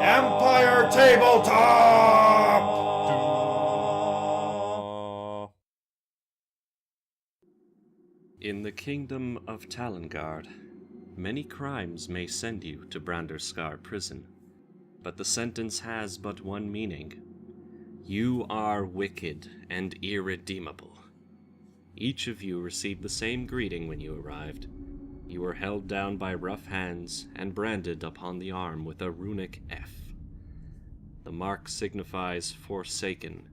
Empire Tabletop! In the kingdom of Talingarde, many crimes may send you to Branderscar Prison, but the sentence has but one meaning. You are wicked and irredeemable. Each of you received the same greeting when you arrived. You were held down by rough hands and branded upon the arm with a runic F. The mark signifies forsaken,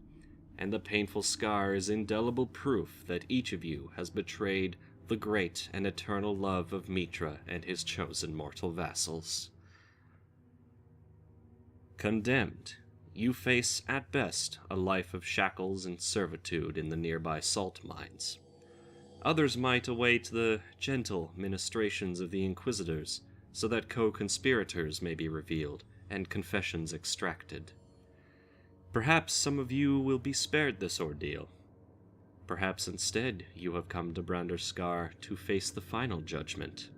and the painful scar is indelible proof that each of you has betrayed the great and eternal love of Mitra and his chosen mortal vassals. Condemned, you face at best a life of shackles and servitude in the nearby salt mines. Others might await the gentle ministrations of the Inquisitors, so that co-conspirators may be revealed and confessions extracted. Perhaps some of you will be spared this ordeal. Perhaps instead you have come to Branderscar to face the final judgment.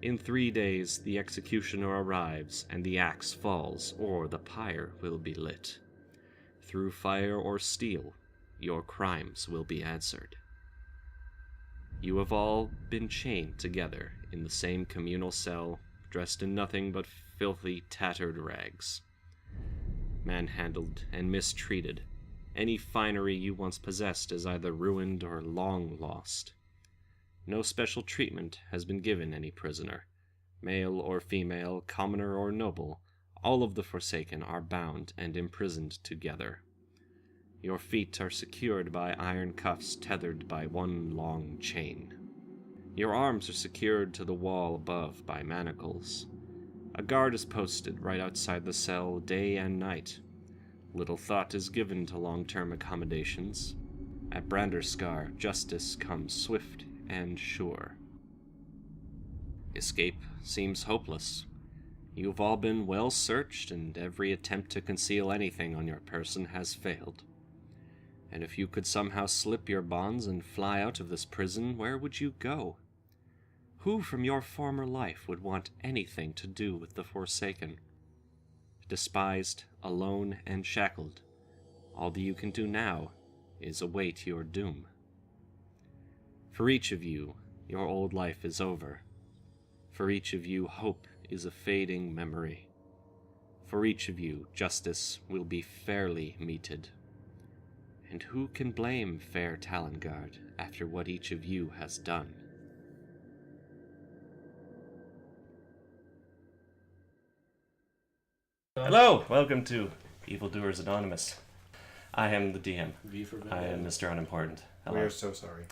In 3 days the executioner arrives, and the axe falls, or the pyre will be lit. Through fire or steel, your crimes will be answered. You have all been chained together in the same communal cell, dressed in nothing but filthy, tattered rags. Manhandled and mistreated, any finery you once possessed is either ruined or long lost. No special treatment has been given any prisoner. Male or female, commoner or noble, all of the Forsaken are bound and imprisoned together. Your feet are secured by iron cuffs tethered by one long chain. Your arms are secured to the wall above by manacles. A guard is posted right outside the cell day and night. Little thought is given to long-term accommodations. At Branderscar, justice comes swift and sure. Escape seems hopeless. You've all been well searched, and every attempt to conceal anything on your person has failed. And if you could somehow slip your bonds and fly out of this prison, where would you go? Who from your former life would want anything to do with the Forsaken? Despised, alone, and shackled, all that you can do now is await your doom. For each of you, your old life is over. For each of you, hope is a fading memory. For each of you, justice will be fairly meted. And who can blame fair Talingarde after what each of you has done? Hello, welcome to Evildoers Anonymous. I am the DM. I am Mr. Unimportant. Hello. We are so sorry.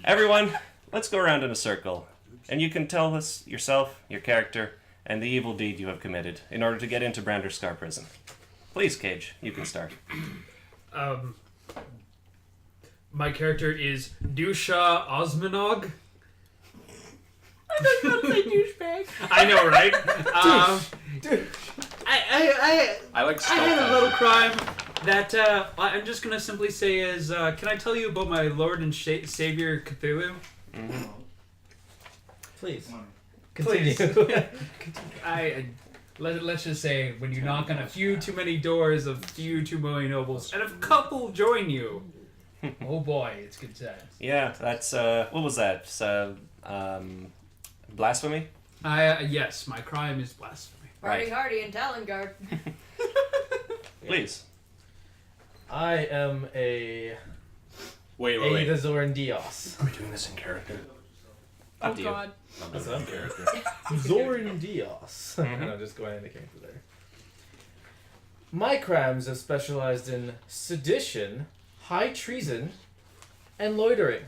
Everyone, let's go around in a circle, and you can tell us yourself, your character, and the evil deed you have committed in order to get into Branderscar Prison. Please, Kage, you can start. My character is Dusha Osmanog. I don't know to say douchebag. I know, right? I had a little crime that I'm just gonna simply say is, can I tell you about my Lord and Savior Cthulhu? Mm-hmm. Please. Continue. Let's just say, when you knock on a few too many doors of few too many nobles, and a couple join you, oh boy, it's good times. Yeah, that's, what was that? Blasphemy? Yes, my crime is blasphemy. Party hardy in Talingarde. Please. I am a... Wait. the Zorin Dios. Are we doing this in character? Oh god. That's what I'm character. Zorin Dios. And I'm just going into character there. My crimes have specialized in sedition, high treason, and loitering.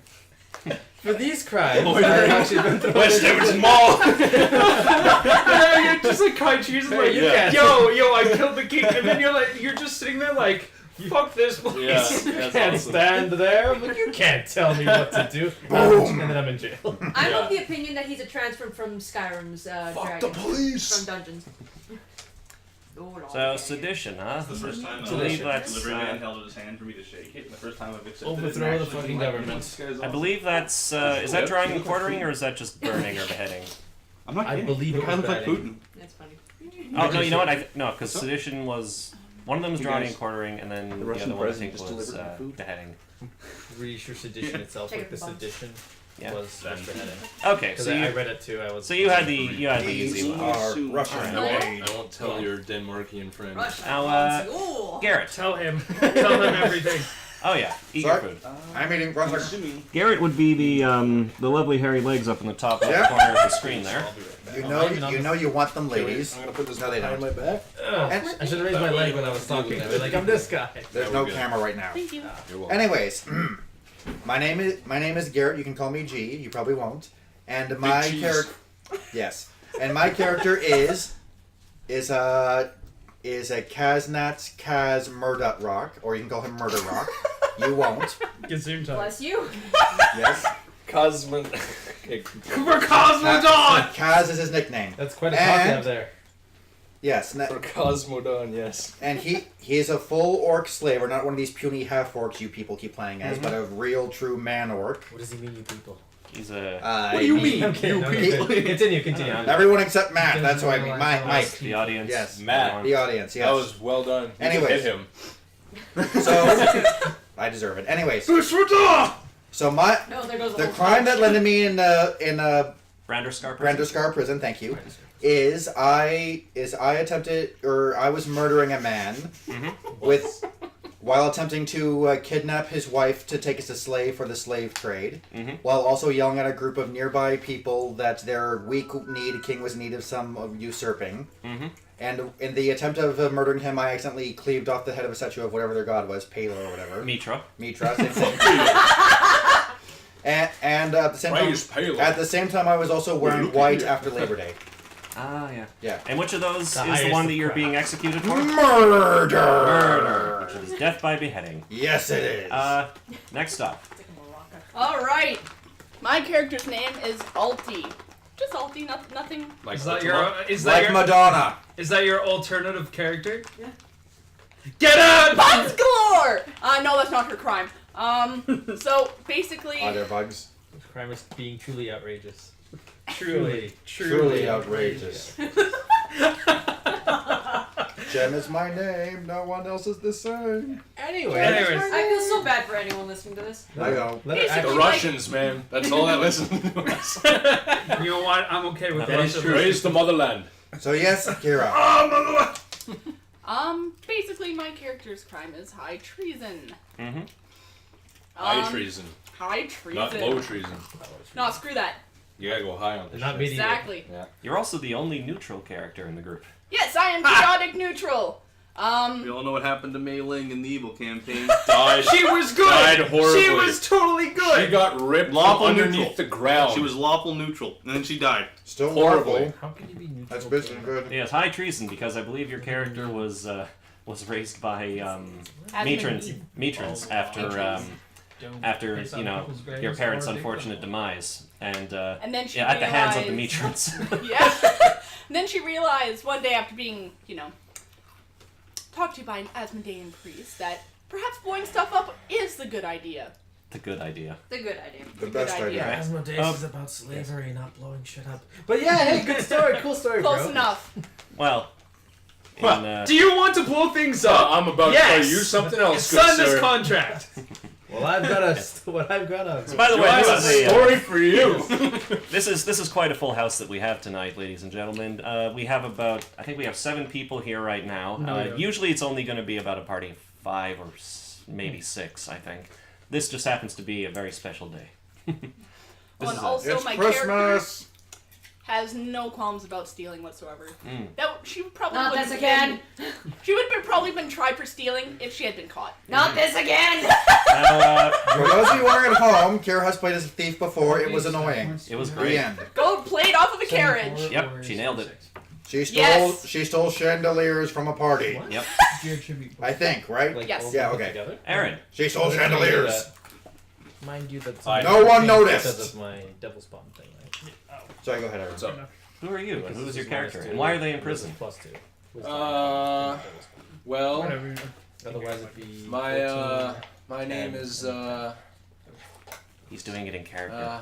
For these crimes, I've actually been thrown West Everton Mall! Yeah, you're just like high treason, like, you can't. yo, I killed the king, and then you're just sitting there like, fuck this place. Yeah, You can't stand there, but you can't tell me what to do. And then I'm in jail. I'm of the opinion that he's a transfer from Skyrim's Fuck dragon. the police! From dungeons. So, sedition, huh? That's the first time I believe the that's, delivery man held out his hand for me to shake it. The first time I've accepted Overthrow it. the fucking government. I believe that's, is that drawing and quartering, or is that just burning or beheading? I'm not I kidding. believe it it kind was of like bad. Putin. That's funny. Oh no, you know what? No, because sedition was one of them was You drowning guys- and quartering, and then the the Russian other one I president think just was delivered my food. beheading. Really sure sedition itself, Take like the a bump. sedition, Yeah. was beheading. Okay, Because so I you read it too. I was. so you had the These easy one. are Russian Alright. made. I won't tell your Denmarkian friend. Russia. Now, Ooh. Garrett. Tell him. Tell him everything. Oh yeah, eat Sorry? your food. I'm eating Russian. Assuming. Garrett would be the lovely hairy legs up in the top left Yeah. corner of the screen there. You know you want them, ladies. I'm gonna put this No, they behind don't. my back. And I should have raised my leg when I was talking. I'd be like, I'm this guy. there's no camera right now. Thank you. You're welcome. Anyways, my name is Garrett. You can call me G. You probably won't. And my cheese. character, yes, and my character is a Kaznatz Murdutrock, or you can call him Murdutrock. You won't. Consume time. Bless you. Yes. Cosmo. For Cosmodon! Kaz is his nickname. That's quite a talk to And- have there. Yes. For Cosmodon, yes. And he is a full orc slaver, not one of these puny half orcs you people keep playing as, but a real true man orc. What does he mean, you people? He's a What do you mean? I'm kidding. Continue. Everyone except Matt. That's what I mean. Mike. the audience. Yes. Matt. The audience. Yes. That was well done. You can Anyways. hit him. So I deserve it. Anyways. So my No, there goes the whole crime that bunch. landed me in Branderscar Prison. Branderscar Prison. Thank you. Is I attempted or I was murdering a man with while attempting to kidnap his wife to take as a slave for the slave trade, while also yelling at a group of nearby people that their weak king was in need of some usurping. And in the attempt of murdering him, I accidentally cleaved off the head of a statue of whatever their god was, Palo or whatever. Mitra. Mitra, same thing. and at the same time, Praise Palo. at the same time, I was also wearing white after Labor Day. Ah, yeah. Yeah. And which of those The is the highest one of that you're crap. being executed for? Murder. Which is death by beheading. Yes, it is. Next up. All right. My character's name is Alti. Just Alti, nothing. Like Is that like your Madonna. is that your alternative character? Yeah. Get out! Bugs galore! No, that's not her crime. So basically, Are there bugs? Crime is being truly outrageous. Truly outrageous. Jem is my name. No one else is the same. Anyway. Anyways. I feel so bad for anyone listening to this. I know. Let her Basically, act. The Russians, man. That's all that listen to us. You know what? I'm okay with That is that. true. Praise the motherland. So yes, Kira. basically my character's crime is high treason. High treason. High treason. Not low treason. No, screw that. You gotta go high on this Not shit. medieval. Exactly. Yeah. You're also the only neutral character in the group. Yes, I am chaotic neutral. We all know what happened to Mei Ling in the Evil campaign. Died. She was good. Died horribly. She was totally good. She got ripped Lawful from underneath neutral. the ground. She was lawful neutral, and then she died. Still Horribly. horrible. How can you be neutral? That's basically good. Yes, high treason because I believe your character was raised by matrons after Based on you know people's graves your parents' or unfortunate demise and then she at the hands of the realized- matrons. Yeah. And then she realized one day after being, talked to by an Asmodean priest that perhaps blowing stuff up is the good idea. The good idea. The good idea. The best idea. idea. Asmodeus is about slavery, not blowing shit up. But yeah, hey, good story, cool story, Close bro. enough. Well, in, Do you want to blow things up? I'm about Yes. to tell you something else, good Sign this sir. contract. Well, I've got what I've got on. by the way, I this have is a a story for you. this is quite a full house that we have tonight, ladies and gentlemen. We have I think we have 7 people here right now. yeah. Usually it's only going to be about a party of 5 or maybe 6, I think. This just happens to be a very special day. Oh, and is also It's my character Christmas. has no qualms about stealing whatsoever. That she probably Not wouldn't this again. She would have probably been tried for stealing if she had been caught. Not this again. Now, For those of you who are at home, Kira has played as a thief before. It was annoying. it was The great. end. Go play it off of a carriage. Yep, she nailed it. She stole Yes. she stole chandeliers from a party. Yep. I think, right? Like, Yes. all Yeah, put okay. Together? Aaron. She stole chandeliers. Mind you, that's No one noticed. because of my devil spawn thing, right? Sorry, go ahead, Aaron. What's up? Who are you and Because who is this your is character? -2, And why are they in and prison? this is +2. Well, Otherwise it'd be my 14. my name is He's doing it in character.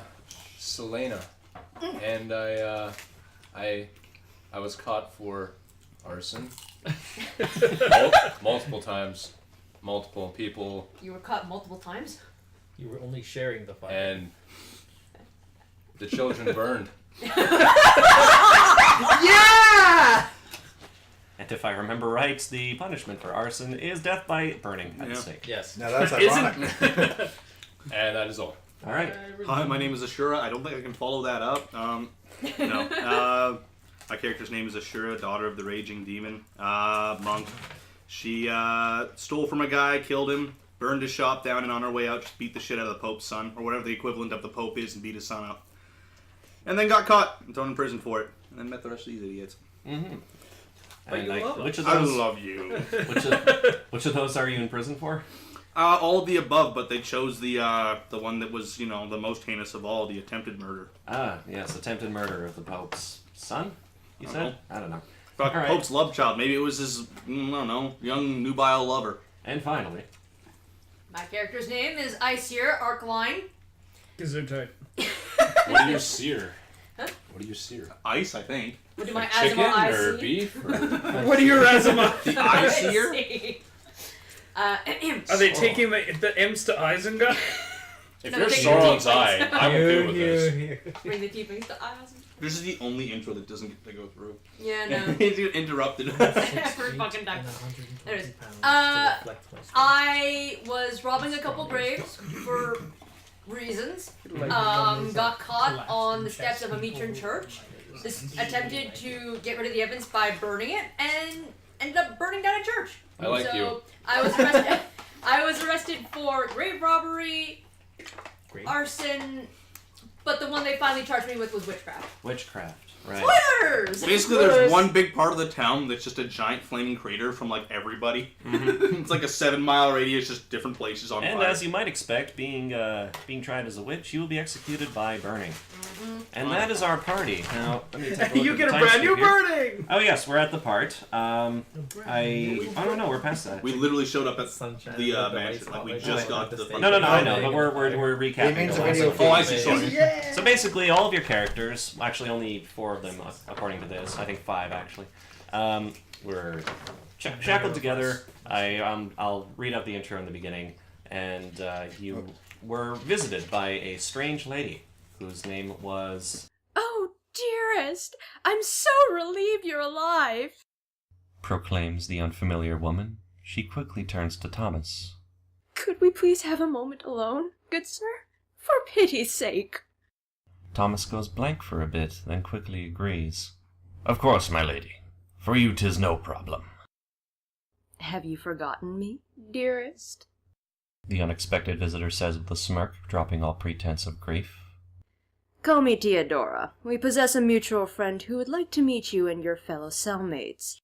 Selena, and I was caught for arson. Multiple times. Multiple people. You were caught multiple times? You were only sharing the fire. And the children burned. Yeah! And if I remember right, the punishment for arson is death by burning at the stake. Yes. Now that's ironic. And that is all. All right. Hi, my name is Ashura. I don't think I can follow that up. No. My character's name is Ashura, daughter of the Raging Demon. Monk. She stole from a guy, killed him, burned his shop down, and on her way out just beat the shit out of the Pope's son, or whatever the equivalent of the Pope is, and beat his son up. And then got caught and thrown in prison for it. And then met the rest of these idiots. Mm-hmm. But you love which of I those? love you. Which of those are you in prison for? All of the above, but they chose the one that was, the most heinous of all, the attempted murder. Ah, yes, attempted murder of the Pope's son. You said? I don't know. Fuck, All right. Pope's love child. Maybe it was his, young nubile lover. And finally, My character's name is Aesir Arcline. Gesundheit. What do you sear? Huh? What do you sear? Ice, I think. What do my Chicken Azima I or see? beef? Or... What are your Razima? The Ice-ear? Are they taking the M's to Isengard? If No, you're take Sauron's your eye, teeth. I'm okay with this. Bring the teepings to Isengard. This is the only intro that doesn't get to go through. Yeah, no. It's interrupted. Every fucking time. Anyways, I was robbing a couple graves for reasons. Got caught on the steps of a Mitran church. Attempted to get rid of the evidence by burning it, and ended up burning down a church. I like so you. I was arrested. I was arrested for grave robbery, arson, but the one they finally charged me with was witchcraft. witchcraft. Right. Spoilers! Basically, there's one big part of the town that's just a giant flaming crater from, everybody. It's like a 7-mile radius, just different places on And fire. as you might expect, being tried as a witch, you will be executed by burning. And that is our party. Now, let me take a look You at get the a time brand new script here. burning! Oh yes, we're at the part. I don't know. We're past that. We literally showed up at Sunshine, the the mansion. lights We spotlight, just the got to the stage. No, I know, Okay. but we're recapping. It means the a last video episode. Oh, I see, sorry. So basically, all of your characters, actually only 4 of them, according to this, I think 5 actually, were shackled together. I'll read out the intro in the beginning, and you were visited by a strange lady whose name was. Oh, dearest, I'm so relieved you're alive. Proclaims the unfamiliar woman. She quickly turns to Thomas. Could we please have a moment alone, good sir? For pity's sake. Thomas goes blank for a bit, then quickly agrees. Of course, my lady. For you 'tis no problem. Have you forgotten me, dearest? The unexpected visitor says with a smirk, dropping all pretense of grief. Call me Theodora. We possess a mutual friend who would like to meet you and your fellow cellmates.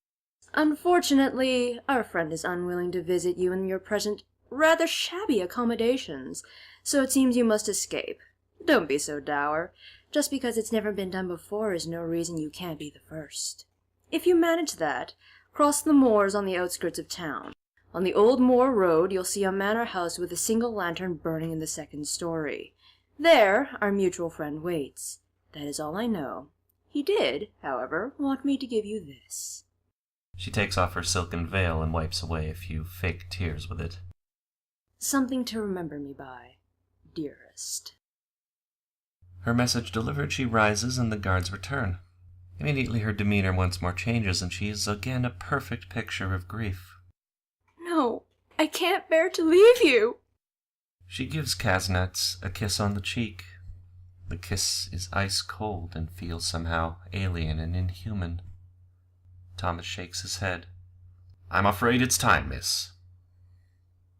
Unfortunately, our friend is unwilling to visit you in your present rather shabby accommodations, so it seems you must escape. Don't be so dour. Just because it's never been done before is no reason you can't be the first. If you manage that, cross the moors on the outskirts of town. On the old moor road, you'll see a manor house with a single lantern burning in the 2nd story. There, our mutual friend waits. That is all I know. He did, however, want me to give you this. She takes off her silken veil and wipes away a few fake tears with it. Something to remember me by, dearest. Her message delivered, she rises and the guards return. Immediately her demeanor once more changes and she is again a perfect picture of grief. No, I can't bear to leave you. She gives Kaznatz a kiss on the cheek. The kiss is ice cold and feels somehow alien and inhuman. Thomas shakes his head. I'm afraid it's time, miss.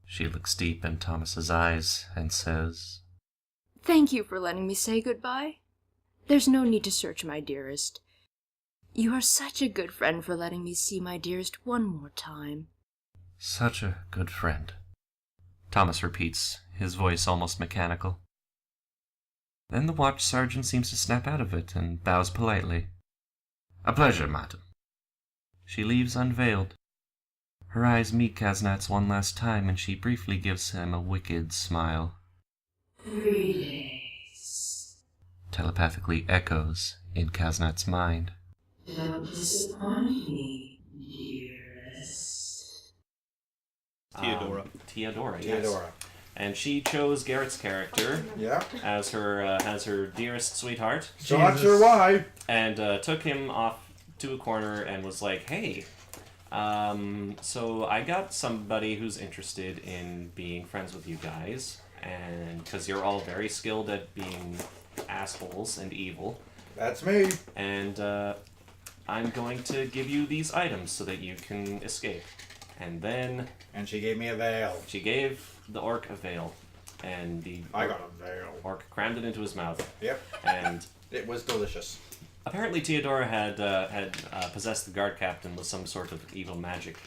She looks deep in Thomas's eyes and says, Thank you for letting me say goodbye. There's no need to search, my dearest. You are such a good friend for letting me see my dearest one more time. Such a good friend. Thomas repeats, his voice almost mechanical. Then the watch sergeant seems to snap out of it and bows politely. A pleasure, madam. She leaves unveiled. Her eyes meet Kaznatz one last time and she briefly gives him a wicked smile. 3 days. Telepathically echoes in Kaznatz's mind. Don't disappoint me, Theodora. Theodora, yes. Theodora. And she chose Garrett's character Yeah. as her dearest sweetheart, So not sure why. and took him off to a corner and was like, "Hey, so I got somebody who's interested in being friends with you guys, and because you're all very skilled at being assholes and evil, That's me. and I'm going to give you these items so that you can escape." And then And she gave me a veil. she gave the orc a veil, and the I got a veil. orc crammed it into his mouth. Yep. And It was delicious. apparently Theodora had possessed the guard captain with some sort of evil magic,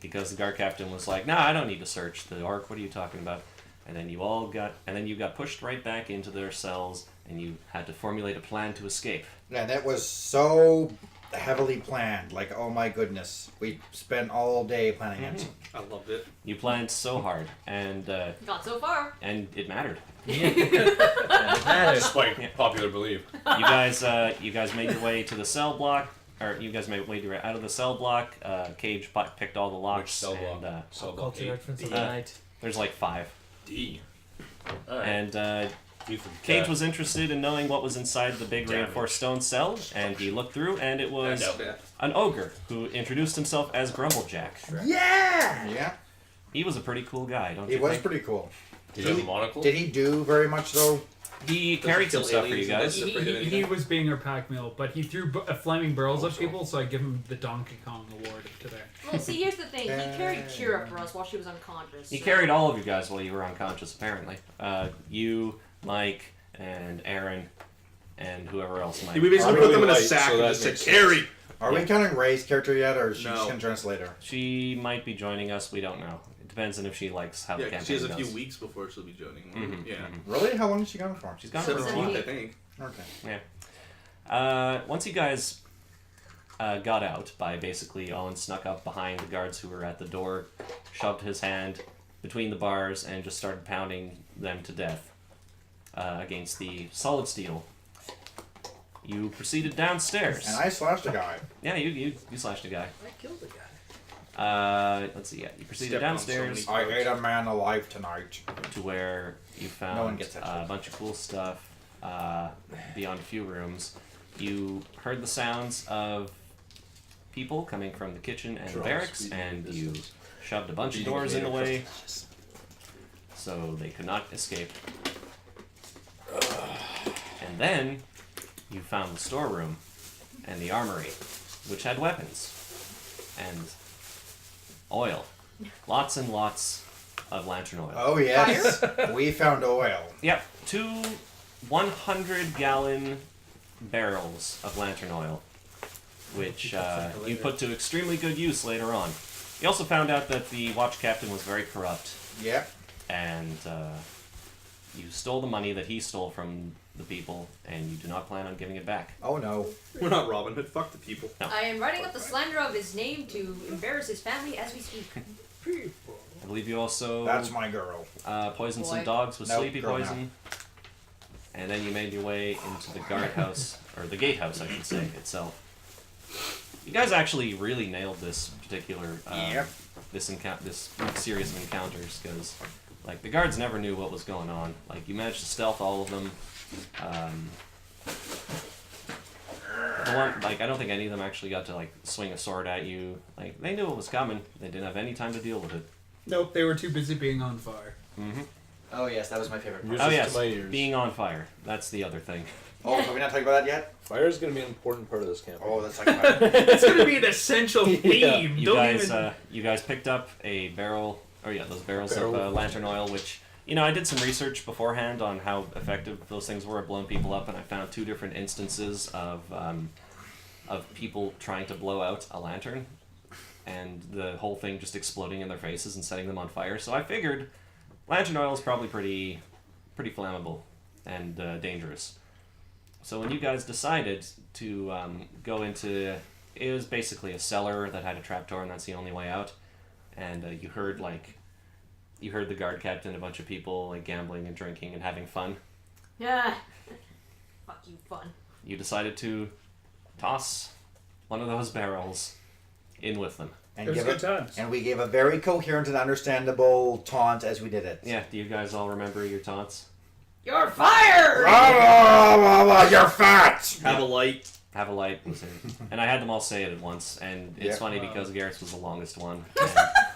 because the guard captain was like, "Nah, I don't need to search the orc. What are you talking about?" And then you got pushed right back into their cells, and you had to formulate a plan to escape. And it was so heavily planned. Like, oh my goodness. We spent all day planning it. I loved it. You planned so hard, and Got so far. it mattered. Despite popular belief. You guys made your way to the cell block, or you guys made your way out of the cell block. Kage picked all the locks. Which cell block? And, Cell block Culture 8. reference of the night. there's like 5. D. Alright. And D for Kage cat. was interested in knowing what was inside the big Damage. reinforced stone cell, and he looked through, and it was No. an ogre who introduced himself as Grumblejack. Yeah! Yeah. He was a pretty cool guy, don't He you was think? pretty cool. Did he have a monocle? Did he do very much though? He carried some kill stuff for you aliens guys. and He was being our pack mule, but he threw flaming barrels at people, so I give him the Donkey Kong award today. Well, see, here's the thing. He carried Kira for us while she was unconscious. He so- carried all of you guys while you were unconscious, apparently. You, Mike, and Aaron, and whoever else might. We basically Are put we them in a light, sack so and that just said, makes sense. carry! Are we counting Ray's character yet, or is she No. just gonna join us later? She might be joining us. We don't know. It depends on if she likes how the Yeah, campaign she has a goes. few weeks before she'll be joining. Mhm, Yeah. mhm. Really? How long is she gone for? She's gone for a 17th, while. I think. Okay. Once you guys got out by basically Owen snuck up behind the guards who were at the door, shoved his hand between the bars, and just started pounding them to death against the solid steel. You proceeded downstairs. And I slashed a guy. Yeah, you slashed a guy. I killed the guy. Let's see. Yeah, you proceeded Stepped on downstairs so I ate a man alive tonight. to where you found No one gets that a shit. bunch of cool stuff beyond a few rooms. You heard the sounds of people coming from the kitchen and the barracks, and you shoved a bunch of doors in the way so they could not escape. And then you found the storeroom and the armory, which had weapons and oil. Lots and lots of lantern oil. Oh yes, we found oil. Yep, 2 100-gallon barrels of lantern oil, which you put to extremely good use later on. You also found out that the watch captain was very corrupt, Yep. and you stole the money that he stole from the people, and you do not plan on giving it back. Oh no. We're not Robin Hood. Fuck the people. I am writing up the slander of his name to embarrass his family as we speak. I believe you also That's my girl. poisoned Boy. some dogs with Nope, sleepy girl now. poison. And then you made your way into the guardhouse, or the gatehouse, I should say, itself. You guys actually really nailed this particular Yep. this series of encounters, because like the guards never knew what was going on. Like you managed to stealth all of them. The one, like, I don't think any of them actually got to like swing a sword at you. Like they knew what was coming. They didn't have any time to deal with it. Nope, they were too busy being on fire. Mm-hmm. Oh yes, that was my favorite part. Music Oh yes, to my ears. being on fire. That's the other thing. Oh, have we not talked about that yet? Fire is going to be an important part of this campaign. Oh, that's like my... It's gonna be an essential theme. You Don't guys, even. you guys picked up a barrel, or yeah, those barrels Barrel. of lantern oil, which, you know, I did some research beforehand on how effective those things were at blowing people up, and I found 2 different instances of people trying to blow out a lantern, and the whole thing just exploding in their faces and setting them on fire. So I figured lantern oil is probably pretty flammable and dangerous. So when you guys decided to go into, it was basically a cellar that had a trapdoor, and that's the only way out. And you heard the guard captain, a bunch of people like gambling and drinking and having fun. Yeah. Fuck you, fun. You decided to toss one of those barrels in with them. And It was give good times. And we gave a very coherent and understandable taunt as we did it. Yeah, do you guys all remember your taunts? You're fired! You're fat! Have a light. Have a light. And I had them all say it at once, and it's Yeah. funny because Garrett's was the longest one.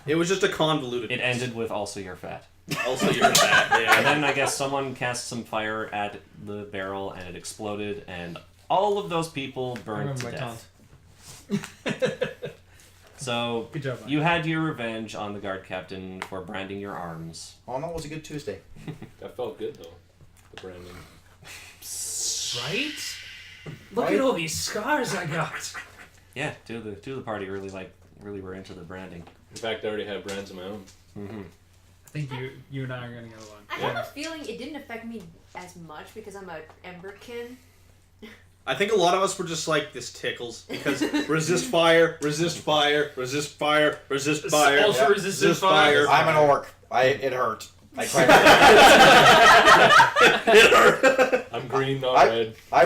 It was just a convoluted. It ended with also you're fat. Also, you're fat. And Yeah. then I guess someone cast some fire at the barrel and it exploded, and all of those people I burned remember to my death. taunt. So Good job, Mike. you had your revenge on the guard captain for branding your arms. Oh no, it was a good Tuesday. That felt good though. The branding. Right? Look Right? at all these scars I got. Yeah, two of the party really were into the branding. In fact, I already have brands of my own. Mm-hmm. I think you and I are gonna get along. I have a feeling it didn't affect me as much because I'm a Emberkin. I think a lot of us were just like, this tickles because resist fire, resist fire, resist fire, resist fire, Also resistant fire. I'm an orc. It hurt. I tried. It hurt. I'm green, not I- red. I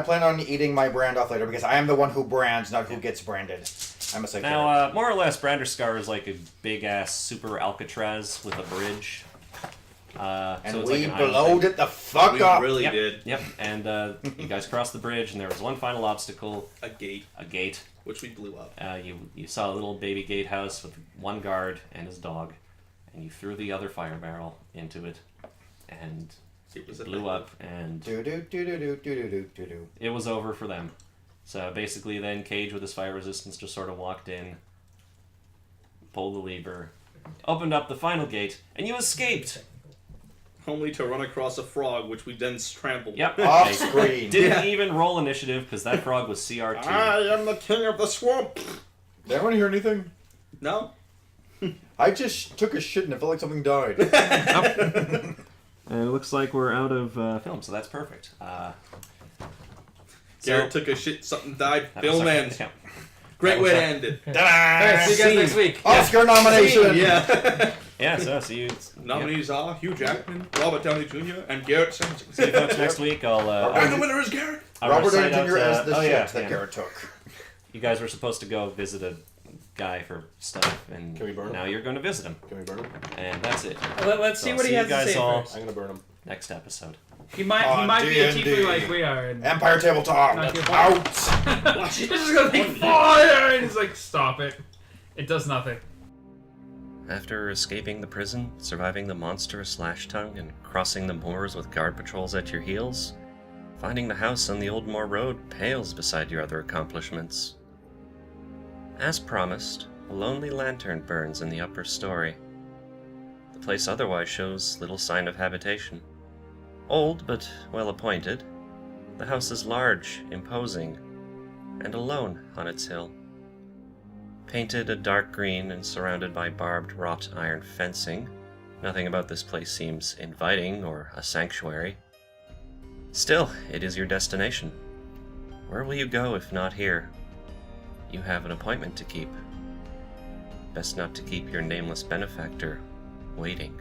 plan on eating my brand off later because I am the one who brands, not who gets branded. I'm a psychic. Now, more or less, Branderscar is like a big ass super Alcatraz with a bridge. and so it's we like an island blowed thing. it the fuck We up. really Yep. did. Yep, and you guys crossed the bridge, and there was one final obstacle, A gate, a gate. which we blew up. You saw a little baby gatehouse with one guard and his dog, and you threw the other fire barrel into it, and It was it blew effective. up, and Do do do do do do do do do. it was over for them. So basically, then Kage with his fire resistance just sort of walked in, pulled the lever, opened up the final gate, and you escaped. Only to run across a frog, which we then trampled. Yep. Off They screen. Didn't even roll initiative because that frog was CR2. I am the king of the swamp. Did anyone hear anything? No. I just took a shit and it felt like something died. And it looks like we're out of film, so that's perfect. Garrett took a shit, something died. that was Film our- ends. yeah. Great way was to our- end it. Alright, see you guys next week. Oscar nomination. Yeah. Yeah, so see you. Nominees are Hugh Jackman, Robert Downey Jr., and Garrett Simpson. See you folks next week. And the I'll winner is Garrett. Robert Downey recite out, Jr. as the oh, shit yeah, that yeah. Garrett took. You guys were supposed to go visit a guy for stuff, and Can we burn him? now you're going to visit him, Can we burn him? and that's it. Let's see So what he see has you guys to say all- first. I'm gonna burn him. Next episode. He might On be a D&D. tiefling like we are. And Empire Tabletop. Not your Out. He's just gonna be fire, and he's like, stop it. It does nothing. After escaping the prison, surviving the monstrous slash tongue, and crossing the moors with guard patrols at your heels, finding the house on the Old Moor Road pales beside your other accomplishments. As promised, a lonely lantern burns in the upper story. The place otherwise shows little sign of habitation. Old but well appointed, the house is large, imposing, and alone on its hill. Painted a dark green and surrounded by barbed wrought iron fencing, nothing about this place seems inviting or a sanctuary. Still, it is your destination. Where will you go if not here? You have an appointment to keep. Best not to keep your nameless benefactor waiting.